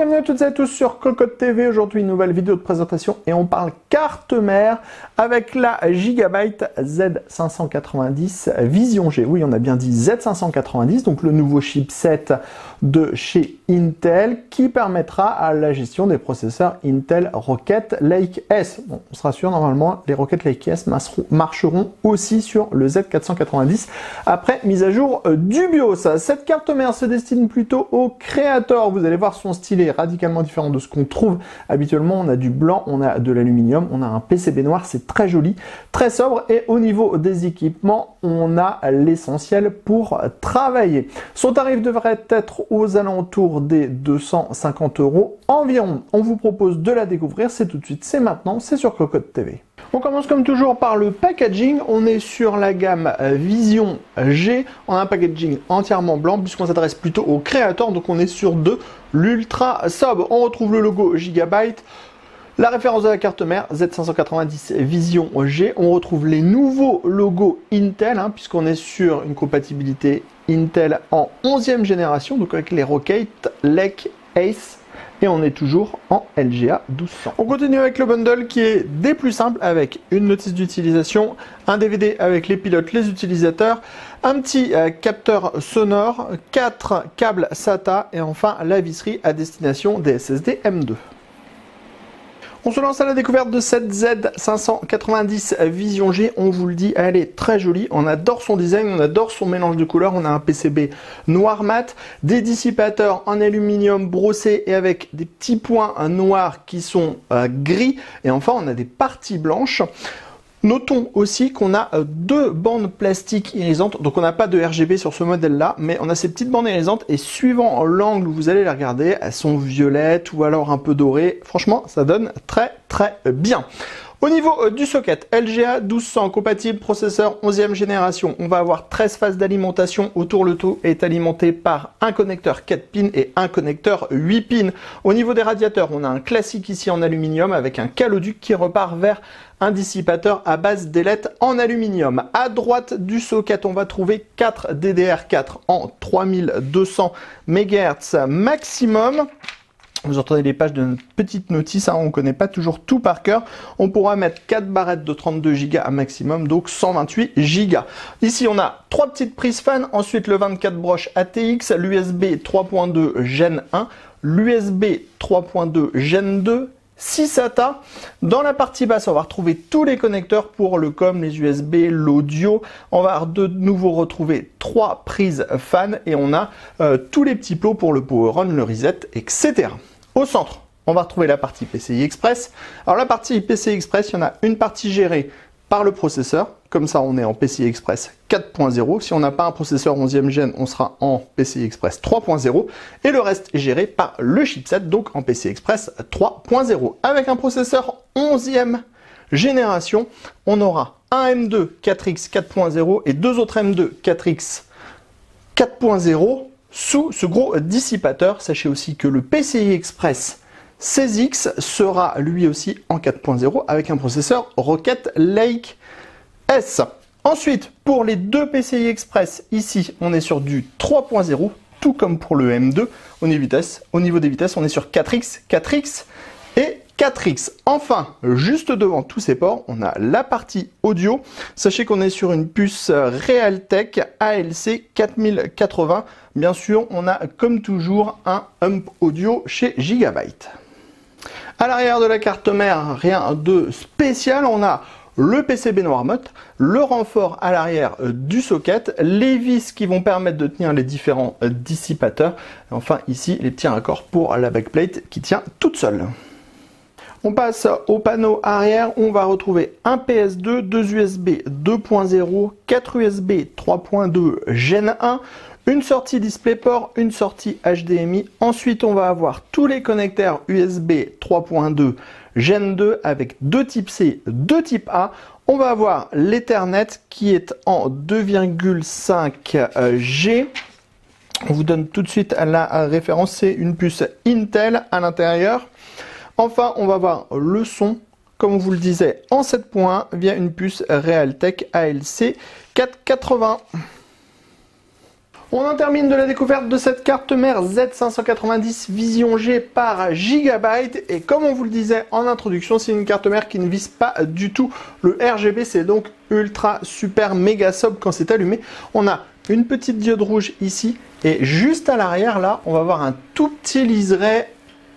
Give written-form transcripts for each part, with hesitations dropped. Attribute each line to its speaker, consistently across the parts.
Speaker 1: bienvenue à toutes et à tous sur Cocotte TV. Aujourd'hui, une nouvelle vidéo de présentation et on parle carte mère avec la Gigabyte Z590 Vision G. Oui, on a bien dit Z590, donc le nouveau chipset de chez Intel qui permettra à la gestion des processeurs Intel Rocket Lake S. Bon, on se rassure, normalement, les Rocket Lake S marcheront aussi sur le Z490 après mise à jour du BIOS. Cette carte mère se destine plutôt aux créateurs. Vous allez voir, son style est radicalement différent de ce qu'on trouve habituellement. On a du blanc, on a de l'aluminium, on a un PCB noir, c'est très joli, très sobre, et au niveau des équipements, on a l'essentiel pour travailler. Son tarif devrait être aux alentours des 250 € environ. On vous propose de la découvrir, c'est tout de suite, c'est maintenant, c'est sur Cocotte TV. On commence comme toujours par le packaging. On est sur la gamme Vision G. On a un packaging entièrement blanc puisqu'on s'adresse plutôt aux créateurs. Donc on est sur de l'ultra sobre. On retrouve le logo Gigabyte, la référence de la carte mère Z590 Vision G. On retrouve les nouveaux logos Intel puisqu'on est sur une compatibilité Intel en 11e génération. Donc avec les Rocket Lake Ace. Et on est toujours en LGA 1200. On continue avec le bundle qui est des plus simples avec une notice d'utilisation, un DVD avec les pilotes, les utilisateurs, un petit capteur sonore, 4 câbles SATA et enfin la visserie à destination des SSD M2. On se lance à la découverte de cette Z590 Vision G. On vous le dit, elle est très jolie. On adore son design, on adore son mélange de couleurs. On a un PCB noir mat, des dissipateurs en aluminium brossé et avec des petits points noirs qui sont gris. Et enfin, on a des parties blanches. Notons aussi qu'on a deux bandes plastiques irisantes, donc on n'a pas de RGB sur ce modèle-là, mais on a ces petites bandes irisantes et suivant l'angle où vous allez les regarder, elles sont violettes ou alors un peu dorées. Franchement, ça donne très bien. Au niveau du socket, LGA 1200 compatible, processeur 11e génération. On va avoir 13 phases d'alimentation. Autour, le tout est alimenté par un connecteur 4 pins et un connecteur 8 pins. Au niveau des radiateurs, on a un classique ici en aluminium avec un caloduc qui repart vers un dissipateur à base d'ailettes en aluminium. À droite du socket, on va trouver 4 DDR4 en 3200 MHz maximum. Vous entendez les pages de notre petite notice, on ne connaît pas toujours tout par cœur. On pourra mettre 4 barrettes de 32 Go à maximum, donc 128 Go. Ici, on a 3 petites prises fan, ensuite le 24 broches ATX, l'USB 3.2 Gen 1, l'USB 3.2 Gen 2, 6 SATA. Dans la partie basse, on va retrouver tous les connecteurs pour le COM, les USB, l'audio. On va de nouveau retrouver 3 prises fan et on a tous les petits plots pour le power on, le reset, etc. Au centre, on va retrouver la partie PCI Express. Alors la partie PCI Express, il y en a une partie gérée par le processeur. Comme ça, on est en PCI Express 4.0. Si on n'a pas un processeur 11e gen, on sera en PCI Express 3.0. Et le reste est géré par le chipset, donc en PCI Express 3.0. Avec un processeur 11e génération, on aura un M2 4X 4.0 et deux autres M2 4X 4.0 sous ce gros dissipateur. Sachez aussi que le PCI Express 16X sera lui aussi en 4.0 avec un processeur Rocket Lake S. Ensuite, pour les deux PCI Express, ici, on est sur du 3.0, tout comme pour le M2. Au niveau des vitesses, on est sur 4X, 4X et 4X. Enfin, juste devant tous ces ports, on a la partie audio. Sachez qu'on est sur une puce Realtek ALC 4080. Bien sûr, on a comme toujours un hump audio chez Gigabyte. À l'arrière de la carte mère, rien de spécial. On a le PCB noir mat, le renfort à l'arrière du socket, les vis qui vont permettre de tenir les différents dissipateurs. Et enfin, ici, les petits raccords pour la backplate qui tient toute seule. On passe au panneau arrière, on va retrouver un PS2, deux USB 2.0, 4 USB 3.2 Gen 1, une sortie DisplayPort, une sortie HDMI. Ensuite, on va avoir tous les connecteurs USB 3.2 Gen 2 avec deux types C, deux types A. On va avoir l'Ethernet qui est en 2,5 G. On vous donne tout de suite la référence, c'est une puce Intel à l'intérieur. Enfin, on va voir le son, comme on vous le disait, en 7 points via une puce Realtek ALC 480. On en termine de la découverte de cette carte mère Z590 Vision G par Gigabyte. Et comme on vous le disait en introduction, c'est une carte mère qui ne vise pas du tout le RGB. C'est donc ultra super méga sobre quand c'est allumé. On a une petite diode rouge ici. Et juste à l'arrière, là, on va avoir un tout petit liseré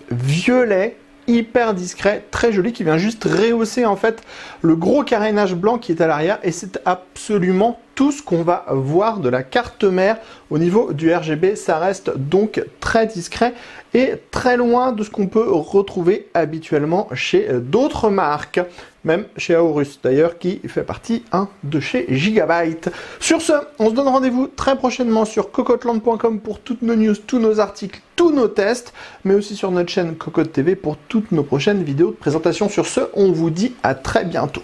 Speaker 1: violet, hyper discret, très joli, qui vient juste rehausser en fait le gros carénage blanc qui est à l'arrière. Et c'est absolument tout ce qu'on va voir de la carte mère au niveau du RGB. Ça reste donc très discret et très loin de ce qu'on peut retrouver habituellement chez d'autres marques, même chez Aorus d'ailleurs, qui fait partie de chez Gigabyte. Sur ce, on se donne rendez-vous très prochainement sur cocotland.com pour toutes nos news, tous nos articles, tous nos tests, mais aussi sur notre chaîne Cocotte TV pour toutes nos prochaines vidéos de présentation. Sur ce, on vous dit à très bientôt.